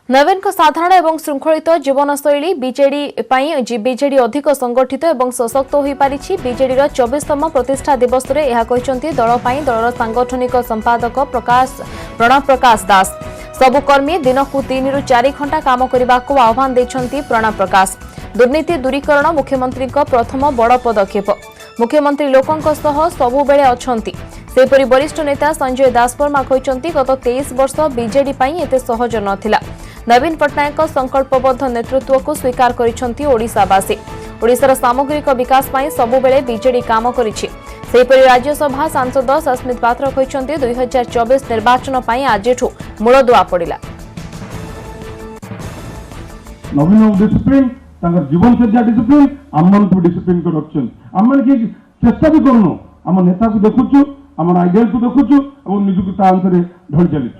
नवीन को साधारण एवं श्रृंखलित जीवनशैली बीजेडी अधिक संगठित एवं सशक्त हो पारिछि। बीजेडीर 24तम प्रतिष्ठा दिवस रे यह कहते दल दलर सांगठनिक संपादक प्रणव प्रकाश दास। सबु कर्मी दिन को 3 ରୁ 4 घंटा काम करने को आह्वान देछंती प्रणव प्रकाश। दुर्नीति दूरीकरण मुख्यमंत्री प्रथम बड़ पदक्षेप। मुख्यमंत्री लोकंक सह सबु बेले अछंती। सेपरि वरिष्ठ नेता संजय दासवर्मा कहते गत 23 वर्ष बीजेडी पई एते सहज नथिला। नवीन पट्टनायक संकल्पबद्ध नेतृत्व को स्वीकार करिसंती ओडिशावासी। ओडिशार सामग्रिक विकास पई सबु बेले बीजेडी काम करिछि। सेपरि राज्यसभा सांसद सस्मित पात्र कहते 2024 निर्वाचन पई आजिठु मूलदुआ पड़िला। नवीन डिसिप्लिन तांगर जीवनचर्या डिसिप्लिन आमन को डिसिप्लिन को रखछन। आमन की चेष्टा भी करनो आम नेता को देखुछु आम आइडियल को देखुछु और निजुक ता अंतरे ढल चली।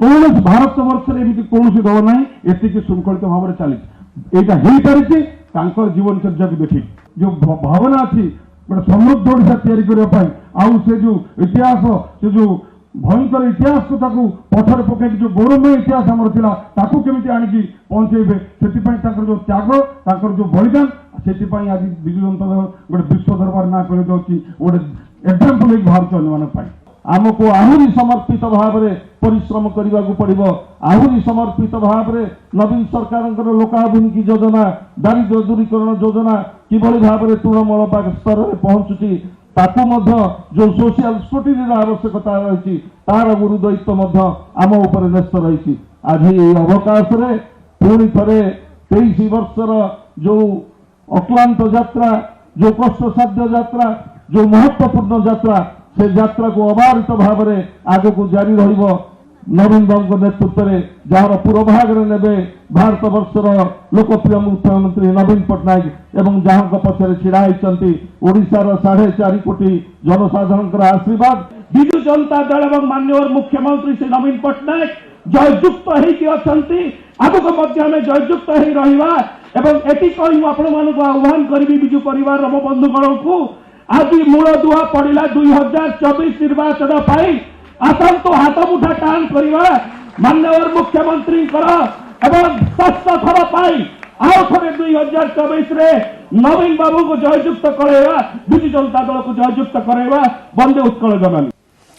कौन भारत वर्ष एमती कौन दल ना एति श्रृंखलित भाव में चली यहाँ हो पारी जीवनचर्या को देखी जो भावना अच्छी गोटे समृद्ध ओडिशा तैयारी करने से जो इतिहास से जो भयंकर इतिहास को पथर पकड़ जो गौरवमय इतिहास आमर ताकू केमी आणिकी पहुंचेबे से जो त्याग जो बलिदान से आज विजु जनता दल गोटे विश्व दरबार ना कर गोटे एग्जाम्पल बाहर अन्य आमको आहरी समर्पित भाव में परिश्रम करने को पड़ो। आहरी समर्पित भाव में नवीन सरकार लोकाभिमुखी योजना दारिद्र्य दूरीकरण योजना किभली भाव में तृणमूल स्तर में पहुंचुची ताकू जो सोशल स्क्रूटिनी आवश्यकता रही तार गुरुदायित्व आम उपर न्यस्त रही। आज अवकाश में पुणी थे 23 वर्षर जो अक्लांत यात्रा जो कष्टसाध्य यात्रा जो महत्वपूर्ण यात्रा से यात्रा को अबारित भाव में आग को जारी रहिबो। नवीन बाबू नेतृत्व में जार पूर्वभाग में नेबे भारत वर्षर लोकप्रिय मुख्यमंत्री नवीन पट्टनायक एवं जहां पक्षरे छिड़ा होती ओडिशार 4.5 कोटी जनसाधारण आशीर्वाद विजु जनता दल एवं माननीय मुख्यमंत्री श्री नवीन पट्टनायक जययुक्त होती आगक जययुक्त हो आह्वान करी विजु परिवार बंधुगण को आज मूलदुआ पड़ा 2024 निर्वाचन पाई आसतु हाथ मुठा टाण करवा माननीय मुख्यमंत्री एवं षष्ठ थर पाई आउ थे 2024 नवीन बाबू को जययुक्त करवा विजु जनता दल को जययुक्त करवा वंदे उत्कल जननी।